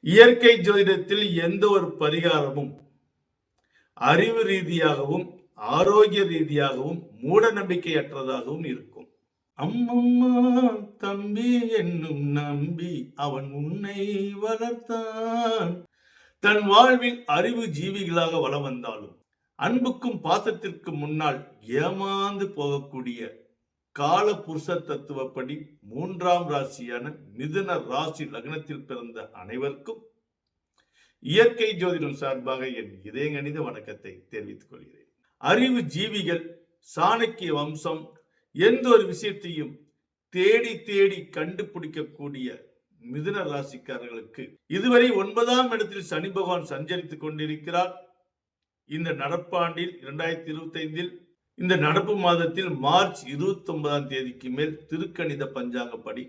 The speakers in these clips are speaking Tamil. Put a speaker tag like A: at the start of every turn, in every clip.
A: இயற்கை ஜோதிடத்தில் எந்த ஒரு பரிகாரமும் அறிவு ரீதியாகவும் ஆரோக்கிய ரீதியாகவும் மூட நம்பிக்கையற்றதாகவும் இருக்கும். அம்மம்மா தம்பி என்னும் நம்பி அவன் உன்னை வளர்த்தான். தன் வாழ்வில் அறிவு ஜீவிகளாக வலம் வந்தாலும் அன்புக்கும் பாசத்திற்கும் முன்னால் ஏமாந்து போகக்கூடிய கால புருஷ தத்துவப்படி 3ஆம் ராசியான மிதுன ராசி லக்னத்தில் பிறந்த அனைவருக்கும் இயற்கை ஜோதிடம் சார்பாக என் இதயங்கணித வணக்கத்தை தெரிவித்துக் கொள்கிறேன். அறிவு ஜீவிகள், சாணக்கிய வம்சம் எந்த ஒரு விஷயத்தையும் தேடி தேடி கண்டுபிடிக்கக்கூடிய மிதுன ராசிக்காரர்களுக்கு இதுவரை 9ஆம் இடத்தில் சனி பகவான் சஞ்சரித்துக் கொண்டிருக்கிறார். இந்த நடப்பாண்டில் 2025 இந்த நடப்பு மாதத்தில் மார்ச் 29ஆம் தேதிக்கு மேல் திருக்கணித பஞ்சாங்கப்படி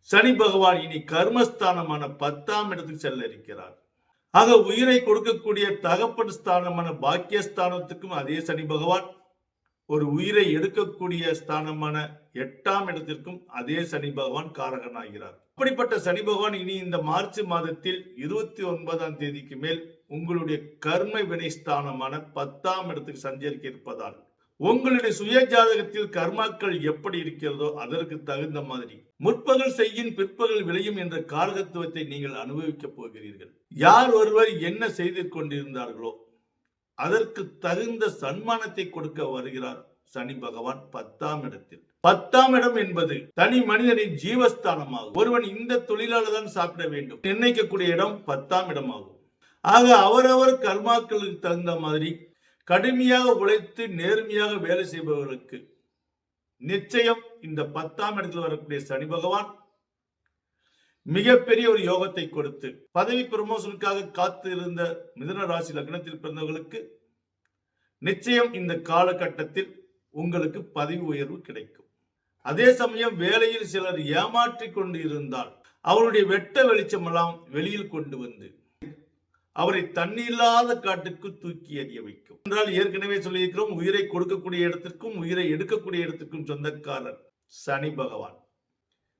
A: சனி பகவான் இனி கர்மஸ்தானமான 10ஆம் இடத்துக்கு செல்ல இருக்கிறார். ஆக உயிரை கொடுக்கக்கூடிய தகப்பன் ஸ்தானமான பாக்கியஸ்தானத்துக்கும் அதே சனி பகவான், ஒரு உயிரை எடுக்கக்கூடிய ஸ்தானமான 8ஆம் இடத்திற்கும் அதே சனி பகவான் காரகனாகிறார். அப்படிப்பட்ட சனி பகவான் இனி இந்த மார்ச் மாதத்தில் 29ஆம் தேதிக்கு மேல் உங்களுடைய கர்ம வினை ஸ்தானமான 10ஆம் இடத்துக்கு சஞ்சரிக்க இருப்பதால் உங்களுடைய சுய ஜாதகத்தில் கர்மாக்கள் எப்படி இருக்கிறதோ அதற்கு தகுந்த மாதிரி முற்பகல் செய்யின் பிற்பகல் விளையும் என்ற காரகத்துவத்தை நீங்கள் அனுபவிக்கப் போகிறீர்கள். யார் ஒருவர் என்ன செய்து கொண்டிருந்தார்களோ அதற்கு தகுந்த சன்மானத்தை கொடுக்க வருகிறார் சனி பகவான் 10ஆம் இடத்தில். 10ஆம் இடம் என்பது தனி மனிதனின் ஜீவஸ்தானமாகும். ஒருவன் இந்த தொழிலாளர் தான் சாப்பிட வேண்டும் நிர்ணயிக்கக்கூடிய இடம் 10ஆம் இடமாகும். ஆக அவரவர் கர்மாக்களுக்கு தகுந்த மாதிரி கடுமையாக உழைத்து நேர்மையாக வேலை செய்பவர்களுக்கு நிச்சயம் இந்த 10ஆம் இடத்தில் வரக்கூடிய சனி பகவான் மிகப்பெரிய ஒரு யோகத்தை கொடுத்து பதவி ப்ரமோஷனுக்காக காத்து இருந்த மிதுன ராசி லக்னத்தில் பிறந்தவர்களுக்கு நிச்சயம் இந்த காலகட்டத்தில் உங்களுக்கு பதவி உயர்வு கிடைக்கும். அதே சமயம் வேலையில் சிலர் ஏமாற்றி கொண்டு இருந்தால் அவருடைய வெட்ட வெளிச்சமெல்லாம் வெளியில் கொண்டு வந்து அவரை தண்ணியில்லாத காட்டுக்கு தூக்கி எறிய வைக்கும் என்றால் ஏற்கனவே சொல்லியிருக்கிறோம். உயிரை கொடுக்கக்கூடிய இடத்திற்கும் உயிரை எடுக்கக்கூடிய இடத்திற்கும் சொந்தக்காரர் சனி பகவான்.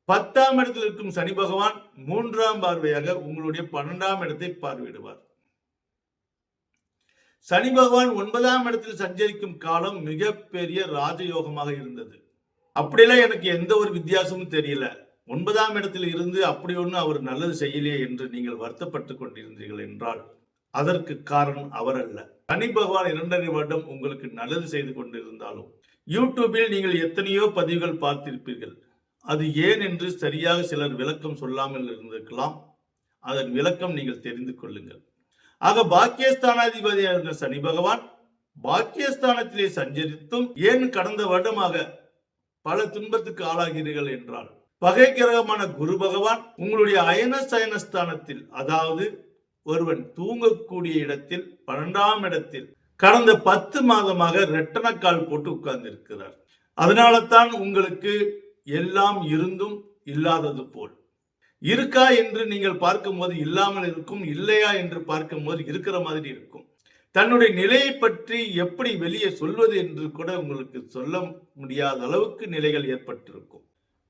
A: 10ஆம் இடத்தில் இருக்கும் சனி பகவான் 3ஆம் பார்வையாக உங்களுடைய 12ஆம் இடத்தை பார்வையிடுவார். சனி பகவான் 9ஆம் இடத்தில் சஞ்சரிக்கும் காலம் மிகப்பெரிய ராஜயோகமாக இருந்தது. அப்படிலாம் எனக்கு எந்த ஒரு வித்தியாசமும் தெரியல, 9ஆம் இடத்தில் இருந்து அப்படி ஒன்று அவர் நல்லது செய்யலையே என்று நீங்கள் வருத்தப்பட்டு கொண்டிருந்தீர்கள் என்றால் அதற்கு காரணம் அவர் அல்ல. சனி பகவான் 2.5 வருடம் உங்களுக்கு நல்லது செய்து கொண்டிருந்தாலும் யூடியூபில் நீங்கள் எத்தனையோ பதிவுகள் பார்த்திருப்பீர்கள். அது ஏன் என்று சரியாக சிலர் விளக்கம் சொல்லாமல் இருந்திருக்கலாம். அதன் விளக்கம் நீங்கள் தெரிந்து கொள்ளுங்கள். ஆக பாக்கியஸ்தானாதிபதியாக இருந்த சனி பகவான் பாக்கியஸ்தானத்திலே சஞ்சரித்தும் ஏன் கடந்த வருடமாக பல துன்பத்துக்கு ஆளாகிறீர்கள் என்றால் பகை கிரகமான குரு பகவான் உங்களுடைய அயன சயனஸ்தானத்தில், அதாவது ஒருவன் தூங்கக்கூடிய இடத்தில் 12ஆம் இடத்தில் கடந்த 10 மாதமாக ரெட்டனக்கால் போட்டு உட்கார்ந்து இருக்கிறார். அதனால தான் உங்களுக்கு எல்லாம் இருந்தும் இல்லாதது போல் இருக்கா என்று நீங்கள் பார்க்கும்போது இல்லாமல் இருக்கும், இல்லையா என்று பார்க்கும்போது இருக்கிற மாதிரி இருக்கும். தன்னுடைய நிலையை பற்றி எப்படி வெளியே சொல்வது என்று கூட உங்களுக்கு சொல்ல முடியாத அளவுக்கு நிலைகள் ஏற்பட்டிருக்கும்.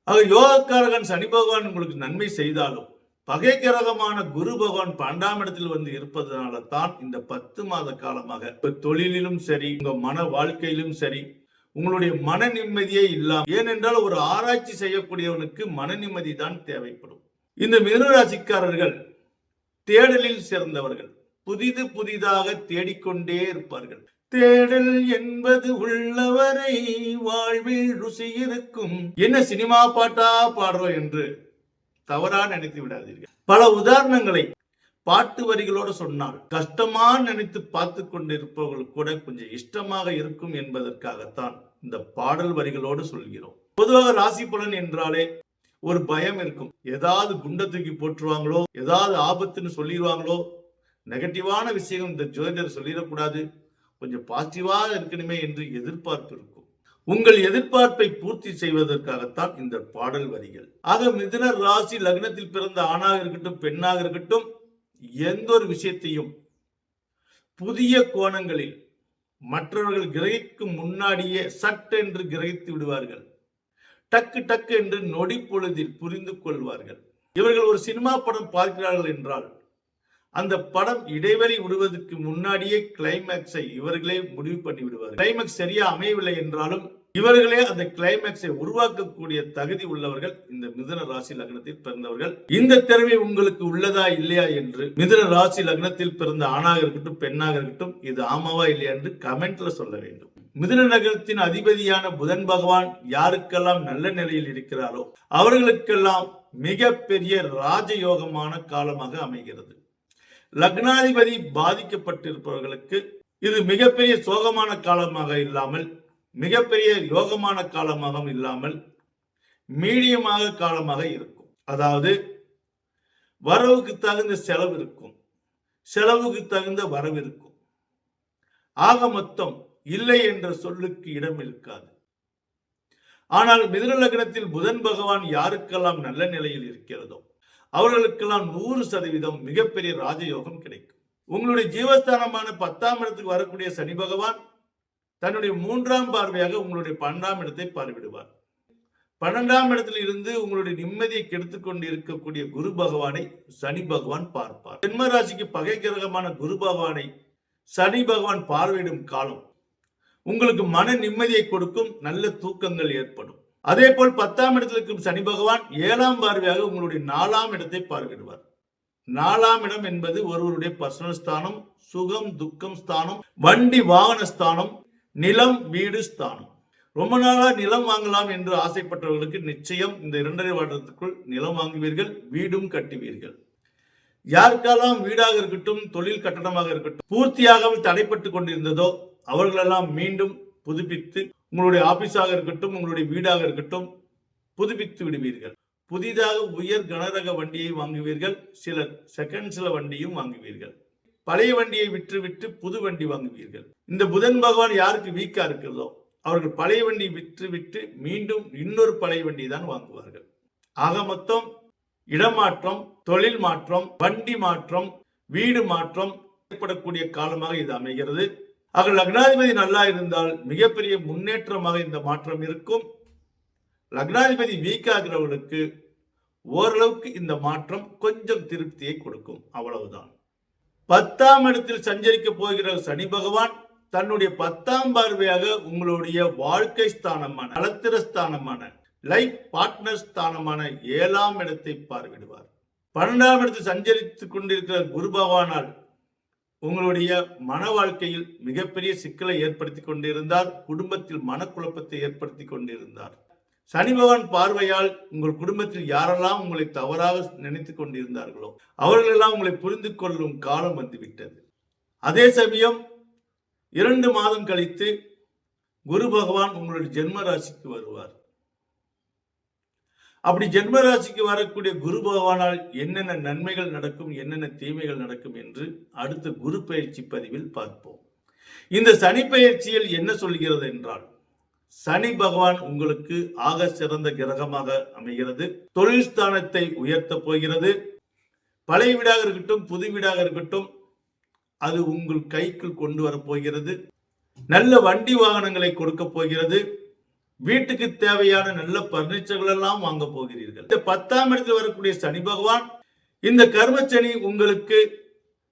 A: ஆக யோகக்காரகன் சனி பகவான் உங்களுக்கு நன்மை செய்தாலும் பகை கிரகமான குரு பகவான் 12ஆம் இடத்தில் வந்து இருப்பதனால தான் இந்த 10 மாத காலமாக தொழிலிலும் சரி, உங்க மன வாழ்க்கையிலும் சரி, உங்களுடைய மன நிம்மதியே இல்லாம. ஏனென்றால் ஒரு ஆராய்ச்சி செய்யக்கூடியவனுக்கு மன நிம்மதி தான் தேவைப்படும். இந்த மிதுன ராசிக்காரர்கள் தேடலில் சிறந்தவர்கள். புதிதாக தேடிக்கொண்டே இருப்பார்கள். தேடல் என்பது உள்ளவரை வாழ்வில் ருசி இருக்கும். என்ன சினிமா பாட்டா பாடுறோம் என்று தவறா நினைத்து விடாதீர்கள். பல உதாரணங்களை பாட்டு வரிகளோடு சொன்னால் கஷ்டமா நினைத்து பார்த்து கொண்டிருப்பவர்கள் கூட கொஞ்சம் இஷ்டமாக இருக்கும் என்பதற்காகத்தான் இந்த பாடல் வரிகளோடு சொல்கிறோம். பொதுவாக ராசி பலன் என்றாலே ஒரு பயம் இருக்கும். ஏதாவது குண்ட தூக்கி போட்டுருவாங்களோ, ஏதாவது ஆபத்துன்னு சொல்லிடுவாங்களோ, நெகட்டிவான விஷயம் இந்த ஜோதிடர் சொல்லிடக்கூடாது, கொஞ்சம் பாசிட்டிவாக இருக்கணுமே என்று எதிர்பார்ப்பு இருக்கும். உங்கள் எதிர்பார்ப்பை பூர்த்தி செய்வதற்காகத்தான் இந்த பாடல் வரிகள். ஆக மிதுன ராசி லக்னத்தில் பிறந்த ஆணாக இருக்கட்டும் பெண்ணாக இருக்கட்டும், எந்த ஒரு விஷயத்தையும் புதிய கோணங்களில் மற்றவர்கள் கிரகிக்கும் முன்னாடியே சட்டென்று கிரகித்து விடுவார்கள். டக்கு என்று நொடி பொழுதில் புரிந்து கொள்வார்கள். இவர்கள் ஒரு சினிமா படம் பார்க்கிறார்கள் என்றால் அந்த படம் இடைவெளி விடுவதற்கு முன்னாடியே கிளைமேக்ஸை இவர்களே முடிவு பண்ணி விடுவார். கிளைமேக்ஸ் சரியா அமையவில்லை என்றாலும் இவர்களே அந்த கிளைமேக்ஸை உருவாக்கக்கூடிய தகுதி உள்ளவர்கள் இந்த மிதுன ராசி லக்னத்தில் பிறந்தவர்கள். இந்த திறமை உங்களுக்கு உள்ளதா இல்லையா என்று மிதுன ராசி லக்னத்தில் பிறந்த ஆணாக இருக்கட்டும் பெண்ணாக இருக்கட்டும் இது ஆமாவா இல்லையா என்று கமெண்ட்ல சொல்ல வேண்டும். மிதுன நகரத்தின் அதிபதியான புதன் பகவான் யாருக்கெல்லாம் நல்ல நிலையில் இருக்கிறாரோ அவர்களுக்கெல்லாம் மிகப்பெரிய ராஜயோகமான காலமாக அமைகிறது. லக்னாதிபதி பாதிக்கப்பட்டிருப்பவர்களுக்கு இது மிகப்பெரிய சோகமான காலமாக இல்லாமல் மிகப்பெரிய யோகமான காலமாக இல்லாமல் மீடியமாக காலமாக இருக்கும். அதாவது வரவுக்கு தகுந்த செலவு இருக்கும், செலவுக்கு தகுந்த வரவு இருக்கும். ஆக மொத்தம் இல்லை என்ற சொல்லுக்கு இடம் இருக்காது. ஆனால் மிதுன லக்னத்தில் புதன் பகவான் யாருக்கெல்லாம் நல்ல நிலையில் இருக்கிறதோ அவர்களுக்கெல்லாம் 100% மிகப்பெரிய ராஜயோகம் கிடைக்கும். உங்களுடைய ஜீவஸ்தானமான 10ஆம் இடத்துக்கு வரக்கூடிய சனி பகவான் தன்னுடைய 3ஆம் பார்வையாக உங்களுடைய 12ஆம் இடத்தை பார்வையிடுவார். 12ஆம் இடத்தில் இருந்து உங்களுடைய நிம்மதியை கெடுத்துக் கொண்டு இருக்கக்கூடிய குரு பகவானை சனி பகவான் பார்ப்பார். ஜென்ம ராசிக்கு பகை கிரகமான குரு பகவானை சனி பகவான் பார்வையிடும் காலம் உங்களுக்கு மன நிம்மதியை கொடுக்கும், நல்ல தூக்கங்கள் ஏற்படும். அதே போல் 10ஆம் இடத்தில் இருக்கும் சனி பகவான் 7ஆம் பார்வையாக உங்களுடைய 4ஆம் இடத்தை பார்வையிடுவார். 4ஆம் இடம் என்பது ஒருவருடைய பர்சனல் ஸ்தானம், சுகம் துக்கம் ஸ்தானம், வண்டி வாகன ஸ்தானம், நிலம் வீடு ஸ்தானம். ரொம்ப நாளா நிலம் வாங்கலாம் என்று ஆசைப்பட்டவர்களுக்கு நிச்சயம் இந்த 2.5 வருடத்துக்குள் நிலம் வாங்குவீர்கள், வீடும் கட்டுவீர்கள். யாருக்கெல்லாம் வீடாக இருக்கட்டும் தொழில் கட்டணமாக இருக்கட்டும் பூர்த்தியாகாமல் தடைப்பட்டு கொண்டிருந்ததோ அவர்களெல்லாம் மீண்டும் புதுப்பித்து உங்களுடைய ஆபீஸாக இருக்கட்டும் உங்களுடைய வீடாக இருக்கட்டும் புதுப்பித்து விடுவீர்கள். புதிதாக உயர் கனரக வண்டியை வாங்குவீர்கள், சிலர் செகண்ட்ஸ்ல வண்டியும் வாங்குவீர்கள். பழைய வண்டியை விற்று புது வண்டி வாங்குவீர்கள். இந்த புதன் பகவான் யாருக்கு வீக்கா இருக்கிறதோ அவர்கள் பழைய வண்டி விற்று மீண்டும் இன்னொரு பழைய வண்டி தான் வாங்குவார்கள். ஆக மொத்தம் இடமாற்றம், தொழில் மாற்றம், வண்டி மாற்றம், வீடு மாற்றம் ஏற்படக்கூடிய காலமாக இது அமைகிறது. ஆக லக்னாதிபதி நல்லா இருந்தால் மிகப்பெரிய முன்னேற்றமாக இந்த மாற்றம் இருக்கும். லக்னாதிபதி வீக்காகிறவர்களுக்கு ஓரளவுக்கு இந்த மாற்றம் கொஞ்சம் திருப்தியை கொடுக்கும், அவ்வளவுதான். 10ஆம் இடத்தில் சஞ்சரிக்க போகிற சனி பகவான் தன்னுடைய 10ஆம் பார்வையாக உங்களுடைய வாழ்க்கை ஸ்தானமான நலத்திர ஸ்தானமான லைஃப் பார்ட்னர் ஸ்தானமான 7ஆம் இடத்தை பார்வையிடுவார். 12ஆம் இடத்தில் சஞ்சரித்துக் கொண்டிருக்கிற குரு பகவானால் உங்களுடைய மன வாழ்க்கையில் மிகப்பெரிய சிக்கலை ஏற்படுத்தி கொண்டிருந்தார், குடும்பத்தில் மனக்குழப்பத்தை ஏற்படுத்தி கொண்டிருந்தார். சனி பகவான் பார்வையால் உங்கள் குடும்பத்தில் யாரெல்லாம் உங்களை தவறாக நினைத்துக் கொண்டிருந்தார்களோ அவர்களெல்லாம் உங்களை புரிந்து கொள்ளும் காலம் வந்துவிட்டது. அதே சமயம் 2 மாதம் கழித்து குரு பகவான் உங்களுடைய ஜென்ம ராசிக்கு வருவார். அப்படி ஜென்ம ராசிக்கு வரக்கூடிய குரு பகவானால் என்னென்ன நன்மைகள் நடக்கும், என்னென்ன தீமைகள் நடக்கும் என்று அடுத்த குரு பயிற்சி பதிவில் பார்ப்போம். இந்த சனி பயிற்சியில் என்ன சொல்கிறது என்றால், சனி பகவான் உங்களுக்கு ஆக சிறந்த கிரகமாக அமைகிறது. தொழில் ஸ்தானத்தை உயர்த்த போகிறது. பழைய வீடாக இருக்கட்டும் புது வீடாக இருக்கட்டும் அது உங்கள் கைக்குள் கொண்டு வர போகிறது. நல்ல வண்டி வாகனங்களை கொடுக்க போகிறது. வீட்டுக்கு தேவையான நல்ல பர்னிச்சர்கள் எல்லாம் வாங்க போகிறீர்கள். இந்த 10ஆம் இடத்தில் வரக்கூடிய சனி பகவான் இந்த கர்மச்சனி உங்களுக்கு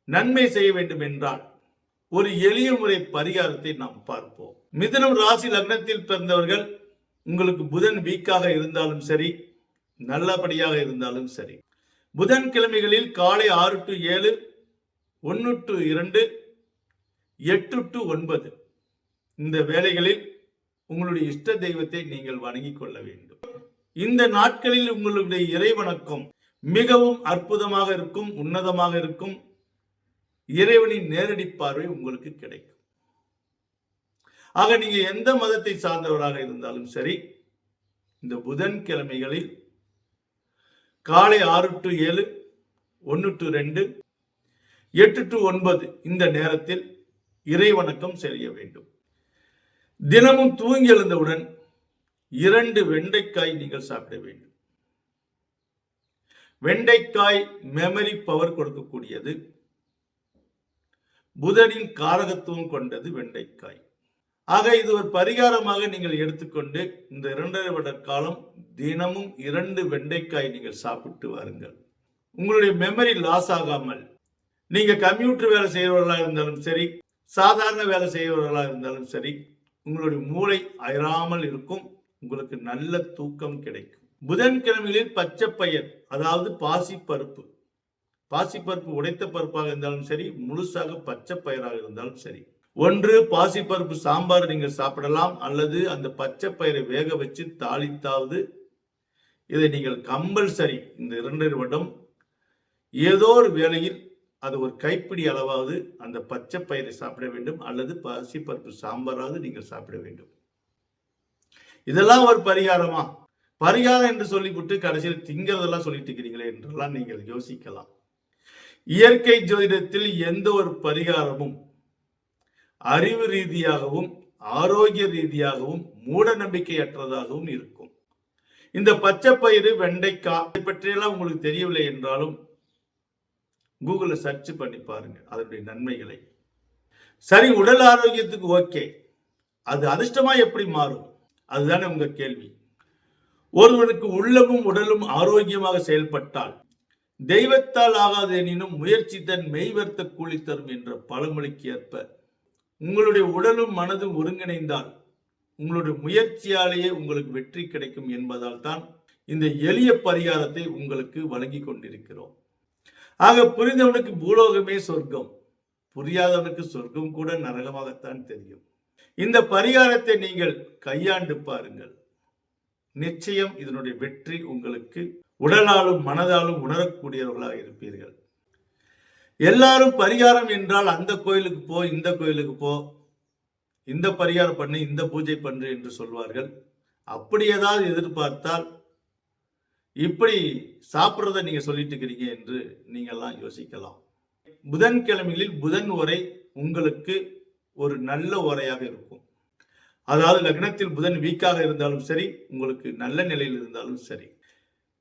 A: நன்மை செய்ய வேண்டும் என்றால் ஒரு எளிய முறை பரிகாரத்தை நாம் பார்ப்போம். மிதுனம் ராசி லக்னத்தில் பிறந்தவர்கள் உங்களுக்கு புதன் வீக்காக இருந்தாலும் சரி நல்லபடியாக இருந்தாலும் சரி புதன்கிழமைகளில் காலை 6 to 7, 1 to 2, 8 to 9 இந்த வேளைகளில் உங்களுடைய இஷ்ட தெய்வத்தை நீங்கள் வணங்கிக் கொள்ள வேண்டும். இந்த நாட்களில் உங்களுடைய இறை வணக்கம் மிகவும் அற்புதமாக இருக்கும், உன்னதமாக இருக்கும். இறைவனின் நேரடி பார்வை உங்களுக்கு கிடைக்கும். ஆக நீங்க எந்த மதத்தை சார்ந்தவராக இருந்தாலும் சரி இந்த புதன்கிழமைகளில் காலை 6 to 7, 1 to 2, 8 to 9 இந்த நேரத்தில் இறை வணக்கம் செய்ய வேண்டும். தினமும் தூங்கி எழுந்தவுடன் 2 வெண்டைக்காய் நீங்கள் சாப்பிட வேண்டும். வெண்டைக்காய் மெமரி பவர் கொடுக்கக்கூடியது, புதனின் காரகத்துவம் கொண்டது வெண்டைக்காய். ஆக இது ஒரு பரிகாரமாக நீங்கள் எடுத்துக்கொண்டு இந்த 2.5 வருட காலம் தினமும் 2 வெண்டைக்காய் நீங்கள் சாப்பிட்டு வாருங்கள். உங்களுடைய மெமரி லாஸ் ஆகாமல் நீங்க கம்ப்யூட்டர் வேலை செய்யறவர்களா இருந்தாலும் சரி, சாதாரண வேலை செய்யறவர்களா இருந்தாலும் சரி, உங்களுடைய மூளை அயராமல் இருக்கும். உங்களுக்கு நல்ல தூக்கம் கிடைக்கும். புதன்கிழமைகளில் பச்சை பயிர், அதாவது பாசிப்பருப்பு, பாசிப்பருப்பு உடைத்த பருப்பாக இருந்தாலும் சரி, முழுசாக பச்சை பயிராக இருந்தாலும் சரி, ஒன்று பாசிப்பருப்பு சாம்பார் நீங்கள் சாப்பிடலாம், அல்லது அந்த பச்சை பயிரை வேக வச்சு தாளித்தாவது. இதை நீங்கள் கம்பல்சரி இந்த 2 வருடம் ஏதோ ஒரு வேளையில் அது ஒரு கைப்பிடி அளவாவது அந்த பச்சை பயிரை சாப்பிட வேண்டும், அல்லது பாசிப்பருப்பு சாம்பாராவது நீங்கள் சாப்பிட வேண்டும். இதெல்லாம் ஒரு பரிகாரமா? பரிகாரம் என்று சொல்லிவிட்டு கடைசியில் திங்கிறதெல்லாம் சொல்லிட்டு இருக்கிறீங்களே என்றெல்லாம் நீங்கள் யோசிக்கலாம். இயற்கை ஜோதிடத்தில் எந்த ஒரு பரிகாரமும் அறிவு ரீதியாகவும் ஆரோக்கிய ரீதியாகவும் மூட நம்பிக்கையற்றதாகவும் இருக்கும். இந்த பச்சை பயிறு, வெண்டைக்காய் பற்றியெல்லாம் உங்களுக்கு தெரியவில்லை என்றாலும் கூகுள்ல சர்ச் பண்ணி பாருங்க அதனுடைய நன்மைகளை. சரி, உடல் ஆரோக்கியத்துக்கு ஓகே, அது அதிர்ஷ்டமா எப்படி மாறும்? அதுதானே உங்க கேள்வி. ஒருவனுக்கு உள்ளமும் உடலும் ஆரோக்கியமாக செயல்பட்டால் தெய்வத்தால் ஆகாது எனினும் முயற்சி தன் மெய்வர்த்த கூலி தரும் என்ற பழமொழிக்கு ஏற்ப உங்களுடைய உடலும் மனதும் ஒருங்கிணைந்தால் உங்களுடைய முயற்சியாலேயே உங்களுக்கு வெற்றி கிடைக்கும் என்பதால் தான் இந்த எளிய பரிகாரத்தை உங்களுக்கு வழங்கி கொண்டிருக்கிறோம். ஆக புரிந்தவனுக்கு பூலோகமே சொர்க்கம், புரியாதவனுக்கு சொர்க்கம் கூட நரகமாகத்தான் தெரியும். இந்த பரிகாரத்தை நீங்கள் கையாண்டு பாருங்கள். நிச்சயம் இதனுடைய வெற்றி உங்களுக்கு உடலாலும் மனதாலும் உணரக்கூடியவர்களாக இருப்பீர்கள். எல்லாரும் பரிகாரம் என்றால் அந்த கோயிலுக்கு போ, இந்த கோயிலுக்கு போ, இந்த பரிகாரம் பண்ணு, இந்த பூஜை பண்ணு என்று சொல்வார்கள். அப்படி ஏதாவது எதிர்பார்த்தால் இப்படி சாப்பிட்றத நீங்க சொல்லிட்டு இருக்கிறீங்க என்று நீங்கெல்லாம் யோசிக்கலாம். புதன்கிழமைகளில் புதன் உரை உங்களுக்கு ஒரு நல்ல உரையாக இருக்கும். அதாவது லக்னத்தில் புதன் வீக்காக இருந்தாலும் சரி, உங்களுக்கு நல்ல நிலையில் இருந்தாலும் சரி,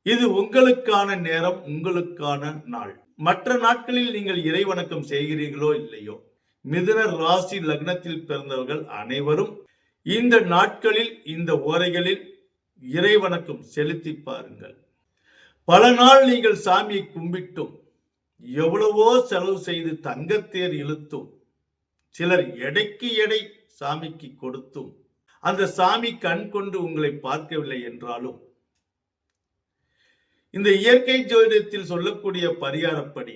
A: இது உங்களுக்கான நேரம், உங்களுக்கான நாள். மற்ற நாட்களில் நீங்கள் இறை வணக்கம் செய்கிறீர்களோ இல்லையோ, மிதுன ராசி லக்னத்தில் பிறந்தவர்கள் அனைவரும் இந்த நாட்களில் இந்த ஓரைகளில் இறை வணக்கம் செலுத்தி பாருங்கள். பல நாள் நீங்கள் சாமியை கும்பிட்டும், எவ்வளவோ செலவு செய்து தங்கத்தேர் இழுத்தும், சிலர் எடைக்கு எடை சாமிக்கு கொடுத்தும் அந்த சாமி கண் கொண்டு உங்களை பார்க்கவில்லை என்றாலும் இந்த இயற்கை ஜோதிடத்தில் சொல்லக்கூடிய பரிகாரப்படி,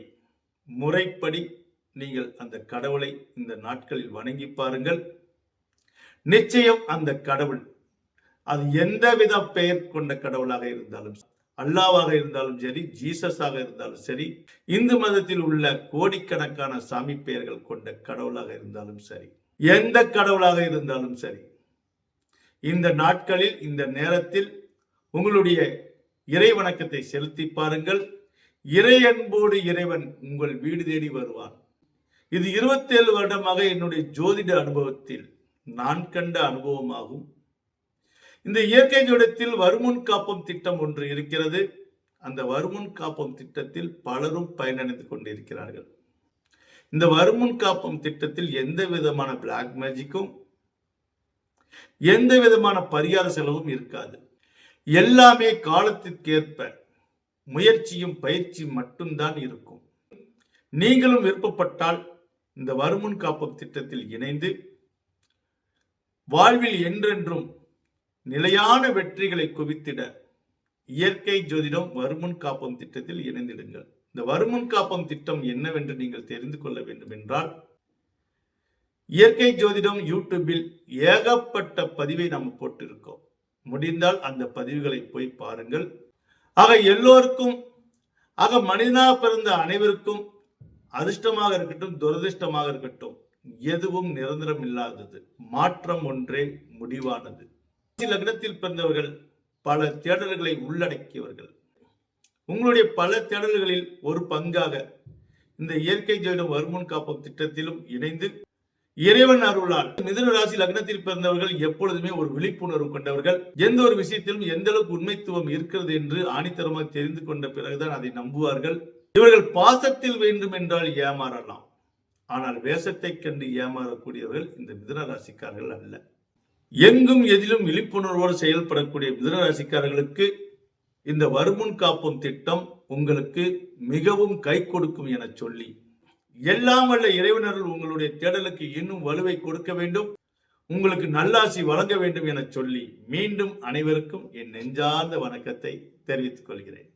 A: முறைப்படி நீங்கள் அந்த கடவுளை இந்த நாட்களில் வணங்கி பாருங்கள். நிச்சயம் அந்த கடவுள், அது எந்தவித பெயர் கொண்ட கடவுளாக இருந்தாலும், அல்லாவாக இருந்தாலும் சரி, ஜீசஸாக இருந்தாலும் சரி, இந்து மதத்தில் உள்ள கோடிக்கணக்கான சாமி பெயர்கள் கொண்ட கடவுளாக இருந்தாலும் சரி, எந்த கடவுளாக இருந்தாலும் சரி, இந்த நாட்களில் இந்த நேரத்தில் உங்களுடைய இறை வணக்கத்தை செலுத்தி பாருங்கள். இறை அன்போடு இறைவன் உங்கள் வீடு தேடி வருவான். இது 27 வருடமாக என்னுடைய ஜோதிட அனுபவத்தில் நான் கண்ட அனுபவமாகும். இந்த இயற்கை ஜோதிடத்தில் வருமுன் காப்பம் திட்டம் ஒன்று இருக்கிறது. அந்த வருமுன் காப்பம் திட்டத்தில் பலரும் பயனடைந்து கொண்டிருக்கிறார்கள். இந்த வருமுன் காப்பம் திட்டத்தில் எந்த விதமான பிளாக் மேஜிக்கும் எந்த விதமான பரிகார செலவும் இருக்காது. எல்லாமே காலத்திற்கேற்ப முயற்சியும் பயிற்சி மட்டும்தான் இருக்கும். நீங்களும் விருப்பப்பட்டால் இந்த வருமுன் காப்பம் திட்டத்தில் இணைந்து வாழ்வில் என்றென்றும் நிலையான வெற்றிகளை குவித்திட இயற்கை ஜோதிடம் வருமுன் காப்பம் திட்டத்தில் இணைந்திடுங்கள். இந்த வருமுன் காப்பம் திட்டம் என்னவென்று நீங்கள் தெரிந்து கொள்ள வேண்டும் என்றால், இயற்கை ஜோதிடம் யூடியூபில் ஏகப்பட்ட பதிவை நாம் போட்டிருக்கோம். முடிந்தால் அந்த பதிவுகளை போய் பாருங்கள். ஆக எல்லோருக்கும், ஆக மனிதனாக பிறந்த அனைவருக்கும் அதிர்ஷ்டமாக இருக்கட்டும், துரதிர்ஷ்டமாக இருக்கட்டும், எதுவும் நிரந்தரம் இல்லாதது. மாற்றம் ஒன்றே முடிவானது. லக்னத்தில் பிறந்தவர்கள் பல தேடல்களை உள்ளடக்கியவர்கள். உங்களுடைய பல தேடல்களில் ஒரு பங்காக இந்த இயற்கை ஜோதிடம் வருமுன் காப்பம் திட்டத்திலும் இணைந்து இறைவன் அருளால் மிதுன ராசி லக்னத்தில் பிறந்தவர்கள் எப்பொழுதுமே ஒரு விழிப்புணர்வு கொண்டவர்கள். எந்த ஒரு விஷயத்திலும் எந்த அளவுக்கு உண்மைத்துவம் இருக்கிறது என்று ஆணித்தரமாக தெரிந்து கொண்ட பிறகுதான் அதை நம்புவார்கள். இவர்கள் பாசத்தில் வேண்டும் என்றால் ஏமாறலாம், ஆனால் வேஷத்தை கண்டு ஏமாறக்கூடியவர்கள் இந்த மிதுன ராசிக்காரர்கள் அல்ல. எங்கும் எதிலும் விழிப்புணர்வோடு செயல்படக்கூடிய மிதுன ராசிக்காரர்களுக்கு இந்த வருமுன் காப்பம் திட்டம் உங்களுக்கு மிகவும் கை கொடுக்கும் என சொல்லி எல்லாம் வல்ல இறைவனர்கள் உங்களுடைய தேடலுக்கு இன்னும் வலுவை கொடுக்க வேண்டும், உங்களுக்கு நல்லாசி வழங்க வேண்டும் என சொல்லி மீண்டும் அனைவருக்கும் என் நெஞ்சார்ந்த வணக்கத்தை தெரிவித்துக் கொள்கிறேன்.